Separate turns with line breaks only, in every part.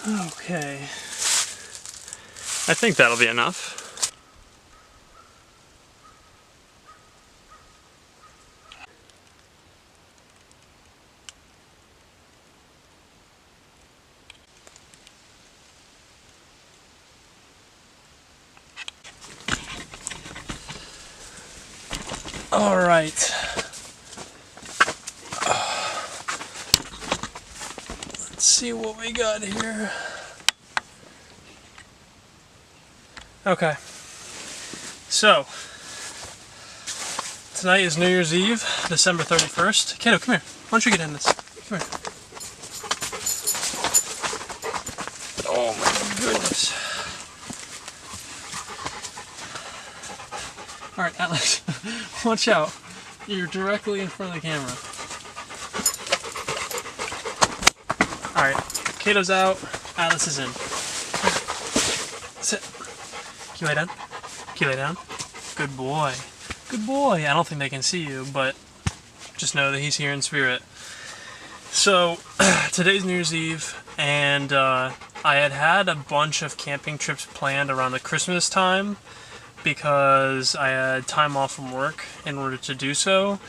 Okay. I think that'll be enough. All right. Let's see what we got here. Okay. So, tonight is New Year's Eve, December 31st. Kato, come here. Why don't you get in this? Come here. Oh my goodness. Alright, Atlas, watch out. You're directly in front of the camera. Alright, Kato's out, Atlas is in. Sit. Can you lay down? Can you lay down? Good boy. Good boy. I don't think they can see you, but just know that he's here in spirit. So, today's New Year's Eve, and I had a bunch of camping trips planned around the Christmas time, because I had time off from work in order to do so,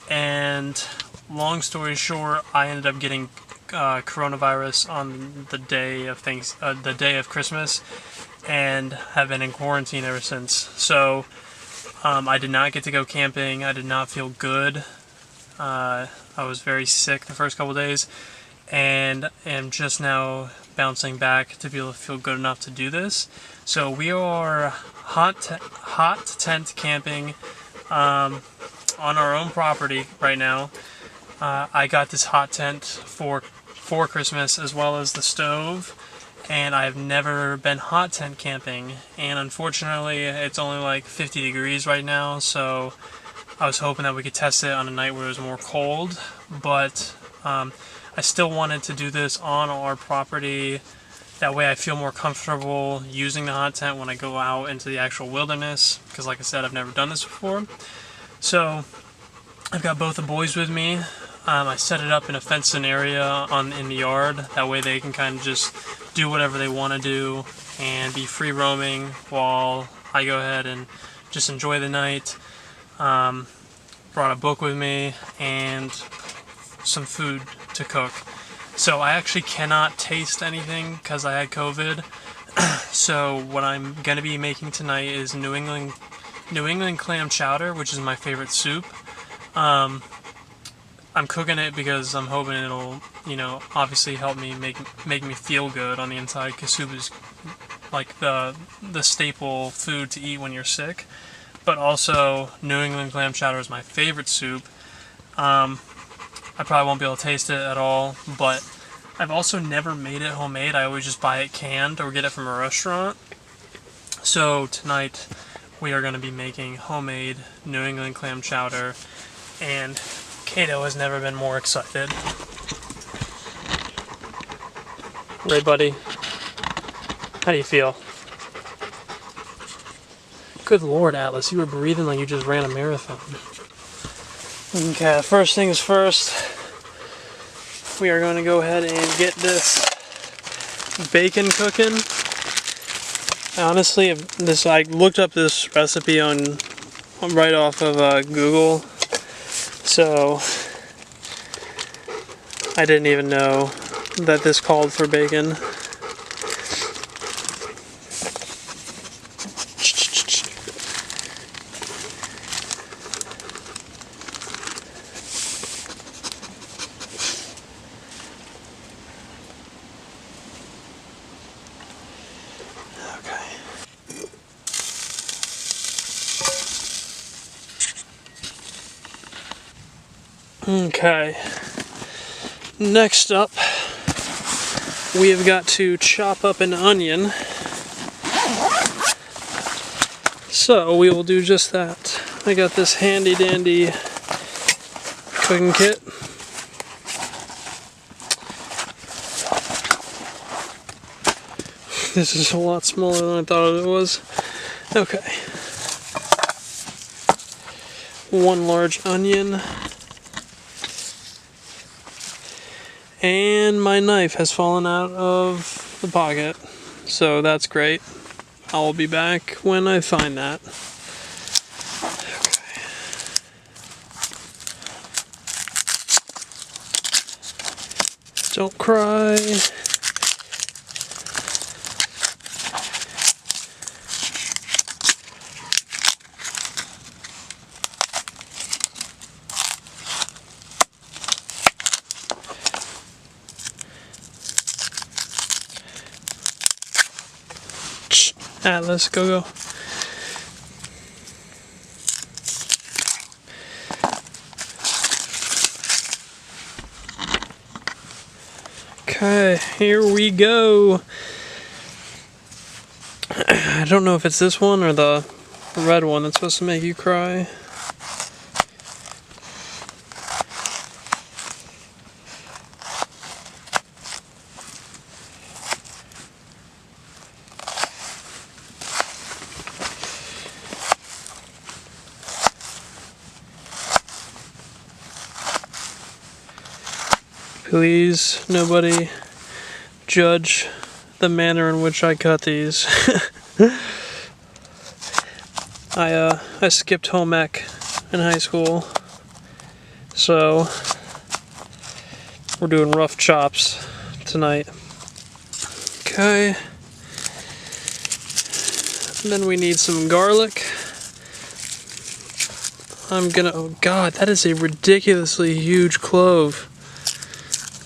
and long story short, I ended up getting coronavirus on the day of Christmas, and have been in quarantine ever since. So I did not get to go camping. I did not feel good. I was very sick the first couple days, and am just now bouncing back to be able to feel good enough to do this. So we are hot tent camping on our own property right now. I got this hot tent for Christmas, as well as the stove, and I've never been hot tent camping, and unfortunately it's only like 50 degrees right now, so I was hoping that we could test it on a night where it was more cold, but I still wanted to do this on our property. That way I feel more comfortable using the hot tent when I go out into the actual wilderness, because like I said, I've never done this before. So I've got both the boys with me. I set it up in a fenced-in area in the yard. That way they can kind of just do whatever they want to do and be free roaming while I go ahead and just enjoy the night. Brought a book with me and some food to cook. So I actually cannot taste anything because I had COVID. So what I'm going to be making tonight is New England clam chowder, which is my favorite soup. I'm cooking it because I'm hoping it'll, obviously help me make me feel good on the inside, because soup is like the staple food to eat when you're sick. But also, New England clam chowder is my favorite soup. I probably won't be able to taste it at all, but I've also never made it homemade. I always just buy it canned or get it from a restaurant. So tonight we are going to be making homemade New England clam chowder, and Kato has never been more excited. Right, buddy? How do you feel? Good Lord, Atlas, you were breathing like you just ran a marathon. Okay, first things first, we are going to go ahead and get this bacon cooking. Honestly, I looked up this recipe right off of Google, so I didn't even know that this called for bacon. Okay, next up, we have got to chop up an onion. So we will do just that. I got this handy dandy cooking kit. This is a lot smaller than I thought it was. Okay. One large onion. And my knife has fallen out of the pocket, so that's great. I will be back when I find that. Okay. Don't cry. Atlas, go. Okay, here we go. I don't know if it's this one or the red one that's supposed to make you cry. Please, nobody judge the manner in which I cut these. I skipped home ec in high school, so we're doing rough chops tonight. Okay. And then we need some garlic. Oh god, that is a ridiculously huge clove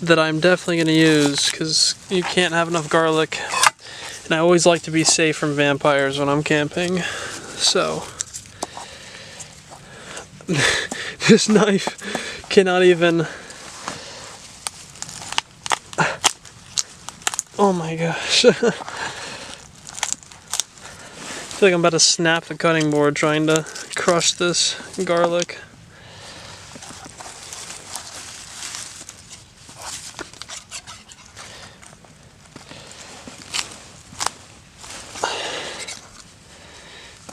that I'm definitely going to use, because you can't have enough garlic. And I always like to be safe from vampires when I'm camping. So, this knife cannot even... Oh my gosh. I feel like I'm about to snap the cutting board trying to crush this garlic.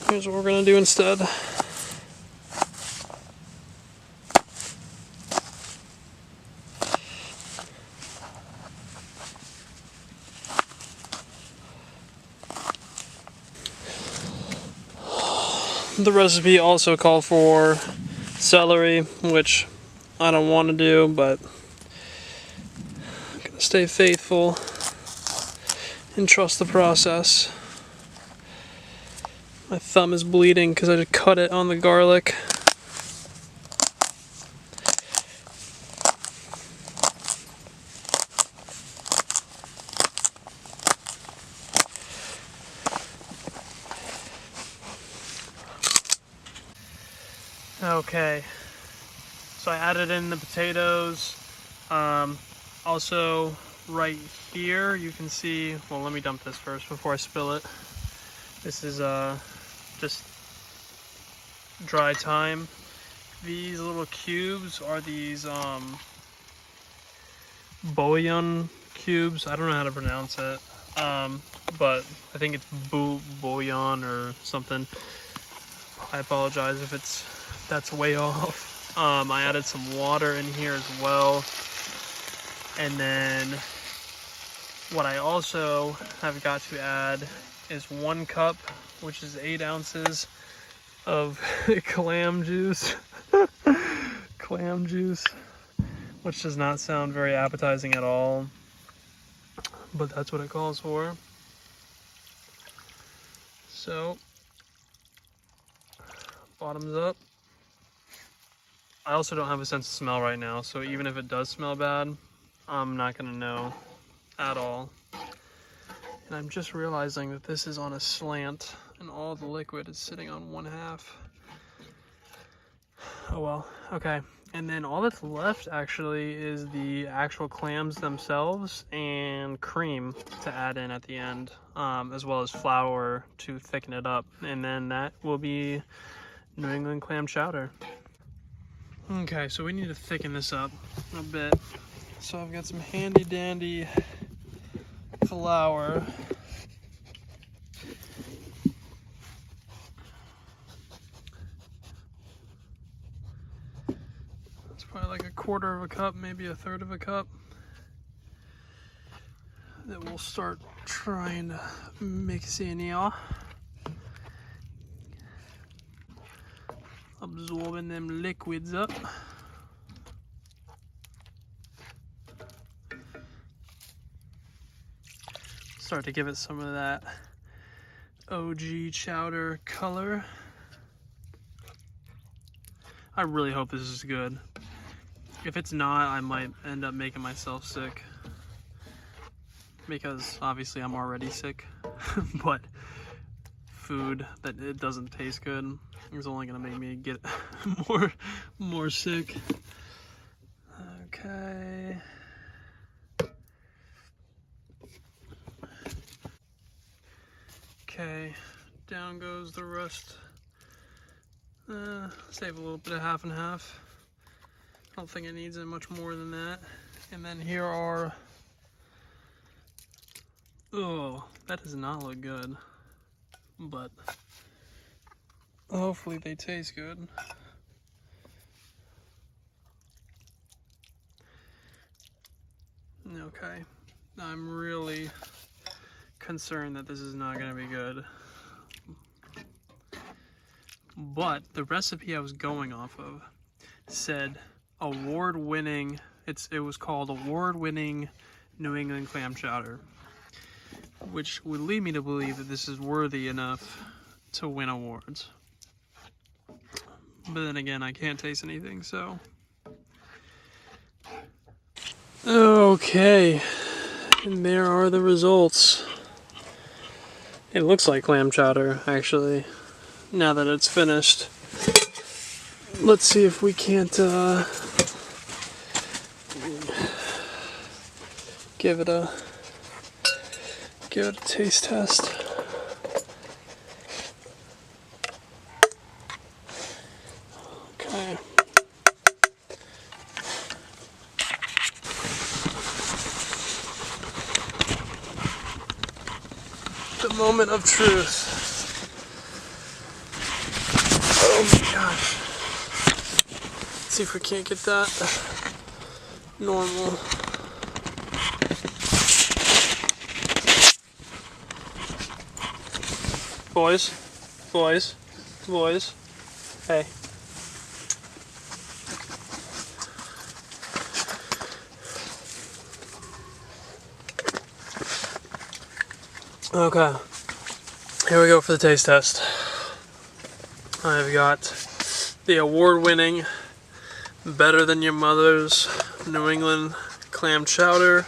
Here's what we're gonna do instead. The recipe also called for celery, which I don't want to do, but I'm gonna stay faithful and trust the process. My thumb is bleeding because I just cut it on the garlic. Okay, so I added in the potatoes. Also, right here you can see, well, let me dump this first before I spill it. This is just dry thyme. These little cubes are these bouillon cubes. I don't know how to pronounce it, but I think it's bouillon or something. I apologize if that's way off. I added some water in here as well. And then what I also have got to add is 1 cup, which is 8 ounces of clam juice. Clam juice, which does not sound very appetizing at all, but that's what it calls for. So, bottoms up. I also don't have a sense of smell right now, so even if it does smell bad, I'm not gonna know at all. And I'm just realizing that this is on a slant and all the liquid is sitting on 1/2. Oh well, okay. And then all that's left actually is the actual clams themselves and cream to add in at the end, as well as flour to thicken it up. And then that will be New England clam chowder. Okay, so we need to thicken this up a bit. So I've got some handy dandy flour. It's probably like 1/4 of a cup, maybe 1/3 of a cup. that we'll start trying to mix in here. Absorbing them liquids up. Start to give it some of that OG chowder color. I really hope this is good. If it's not, I might end up making myself sick. Because obviously I'm already sick. But food that it doesn't taste good is only gonna make me get more sick. Okay. Okay, down goes the rest. Save a little bit of half and half. I don't think it needs much more than that. And then here are, oh, that does not look good, but hopefully they taste good. Okay, I'm really concerned that this is not going to be good. But the recipe I was going off of said award-winning, it was called award-winning New England clam chowder, which would lead me to believe that this is worthy enough to win awards. But then again, I can't taste anything, so. Okay, and there are the results. It looks like clam chowder, actually, now that it's finished. Let's see if we can't give it a taste test. Okay. The moment of truth. Oh my gosh. Let's see if we can't get that normal. Boys, hey. Okay, here we go for the taste test. I've got the award-winning, better than your mother's New England clam chowder.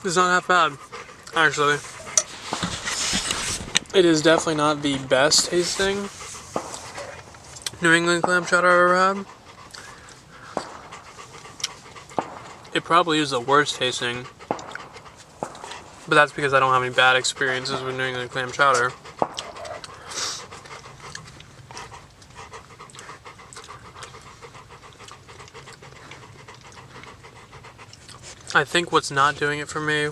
It's not half bad, actually. It is definitely not the best tasting New England clam chowder I've ever had. It probably is the worst tasting, but that's because I don't have any bad experiences with New England clam chowder. I think what's not doing it for me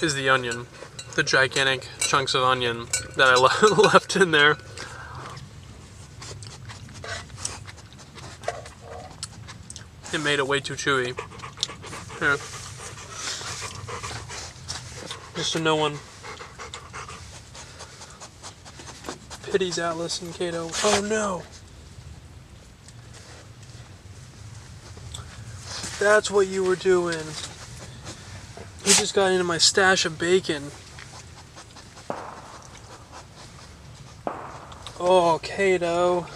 is the onion. The gigantic chunks of onion that I left in there. It made it way too chewy. Here. Just so no one pities Atlas and Kato. Oh no! That's what you were doing. You just got into my stash of bacon. Oh, Kato.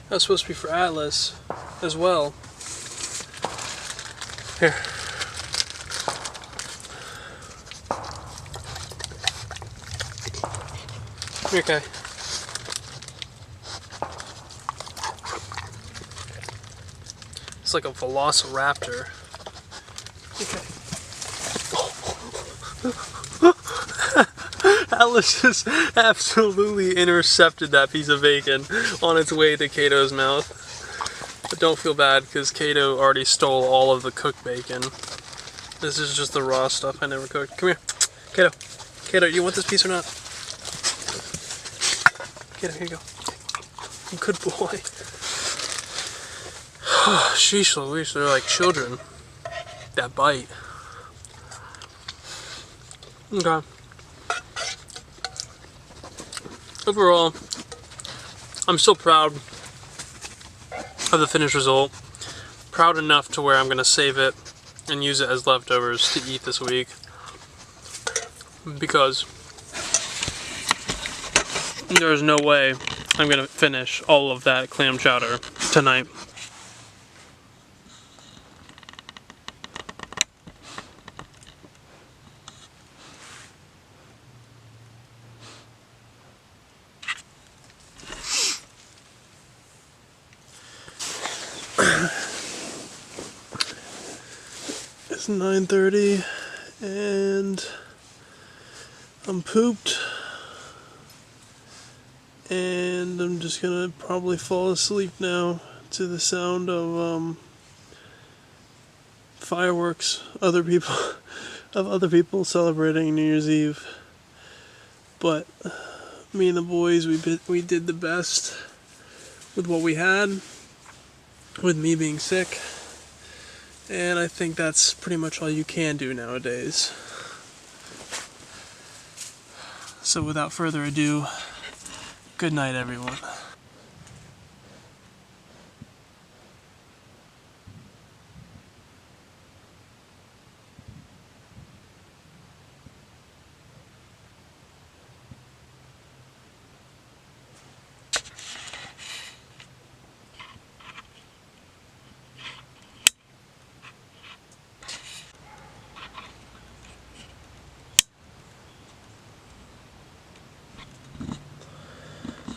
That was supposed to be for Atlas as well. Here. You're okay. It's like a velociraptor. Okay. Atlas just absolutely intercepted that piece of bacon on its way to Kato's mouth. But don't feel bad, because Kato already stole all of the cooked bacon. This is just the raw stuff I never cooked. Come here. Kato. Kato, you want this piece or not? Kato, here you go. Good boy. Sheesh Louise, they're like children. That bite. Okay. Overall, I'm still proud of the finished result. Proud enough to where I'm going to save it and use it as leftovers to eat this week. Because there's no way I'm going to finish all of that clam chowder tonight. It's 9:30 and I'm pooped, and I'm just gonna probably fall asleep now to the sound of fireworks, other people celebrating New Year's Eve. But me and the boys, we did the best with what we had, with me being sick. And I think that's pretty much all you can do nowadays. So without further ado, good night, everyone.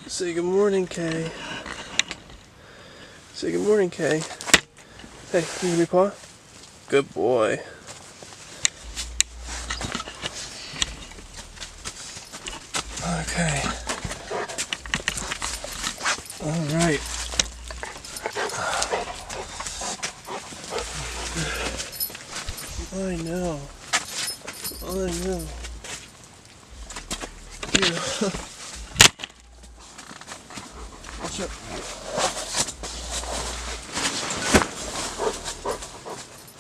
Say good morning, Kay. Say good morning, Kay. Hey, can you give me a paw? Good boy. Okay. Alright. I know. Yeah. Watch out.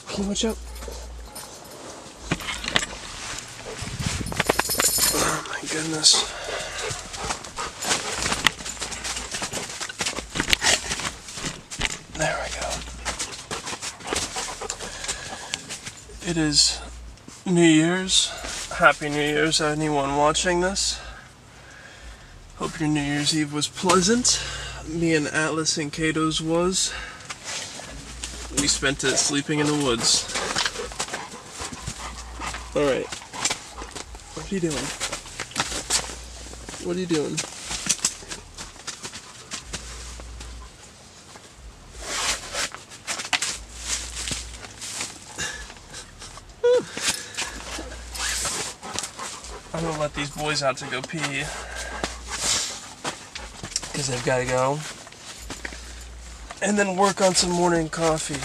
Can you watch out? Oh my goodness. There we go. It is New Year's. Happy New Year's, anyone watching this. Hope your New Year's Eve was pleasant. Me and Atlas and Kato's was. We spent it sleeping in the woods. Alright. What are you doing? What are you doing? I'm gonna let these boys out to go pee, because they've got to go, and then work on some morning coffee.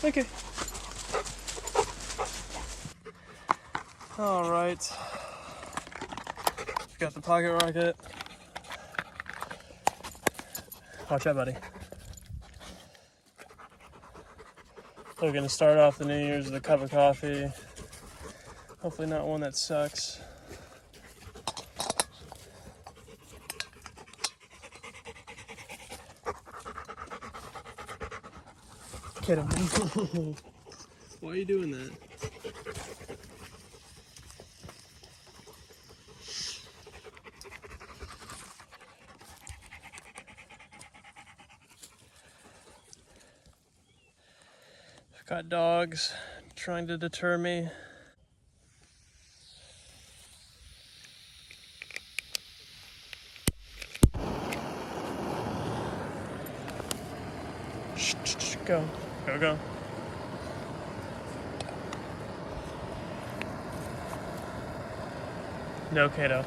Okay. Alright. Got the pocket rocket. Watch out, buddy. We're gonna start off the New Year's with a cup of coffee. Hopefully not one that sucks. Get him. Why are you doing that? Got dogs trying to deter me. Shh, go, go, go. No, Kato.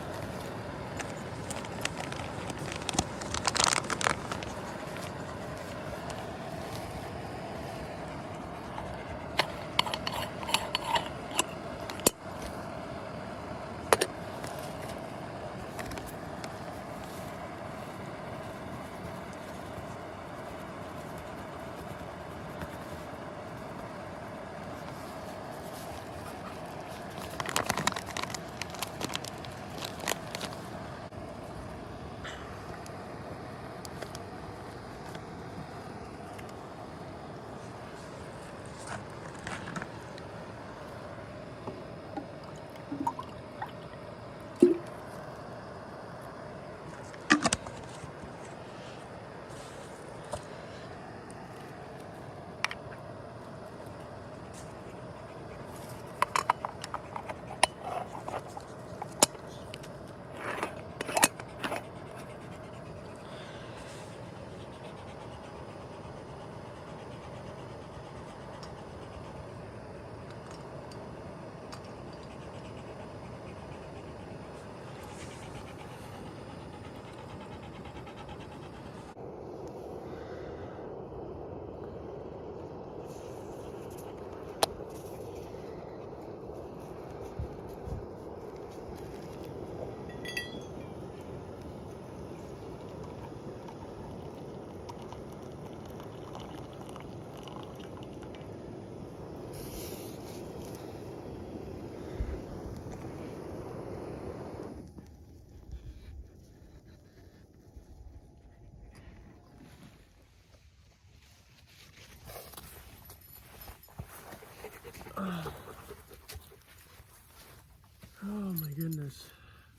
Oh my goodness.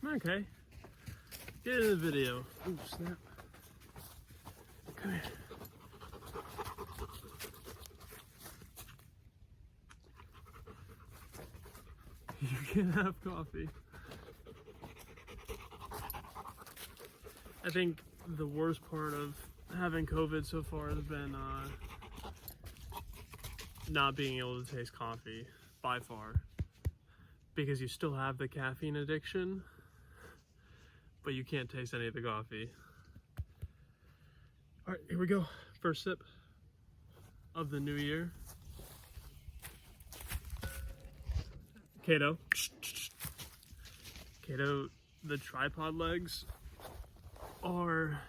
Okay. Get into the video. Ooh, snap. Come here. You can have coffee. I think the worst part of having COVID so far has been not being able to taste coffee, by far. Because you still have the caffeine addiction, but you can't taste any of the coffee. All right, here we go. First sip of the new year. Kato. Kato, the tripod legs are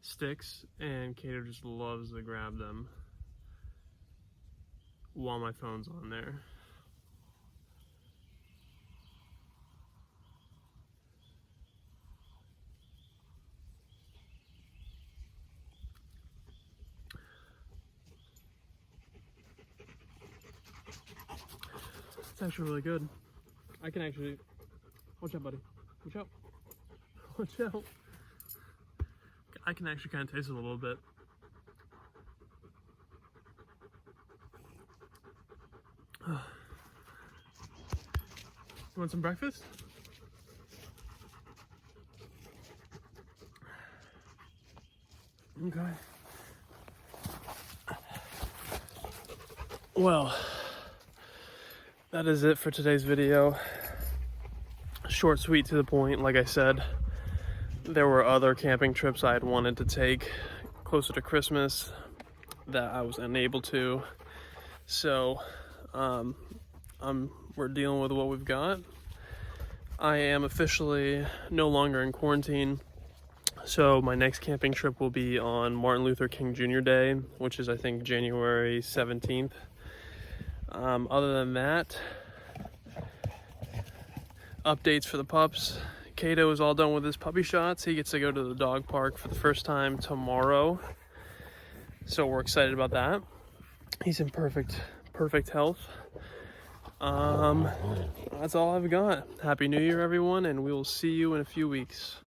sticks, and Kato just loves to grab them while my phone's on there. It's actually really good. I can actually, watch out, buddy. Watch out. Watch out. I can actually kind of taste it a little bit. You want some breakfast? Okay. Well, that is it for today's video. Short, sweet, to the point. Like I said, there were other camping trips I had wanted to take closer to Christmas that I was unable to. So, we're dealing with what we've got. I am officially no longer in quarantine. So my next camping trip will be on Martin Luther King Jr. Day, which is, I think, January 17th. Other than that, updates for the pups. Kato is all done with his puppy shots. He gets to go to the dog park for the first time tomorrow. So we're excited about that. He's in perfect health. That's all I've got. Happy New Year, everyone, and we will see you in a few weeks.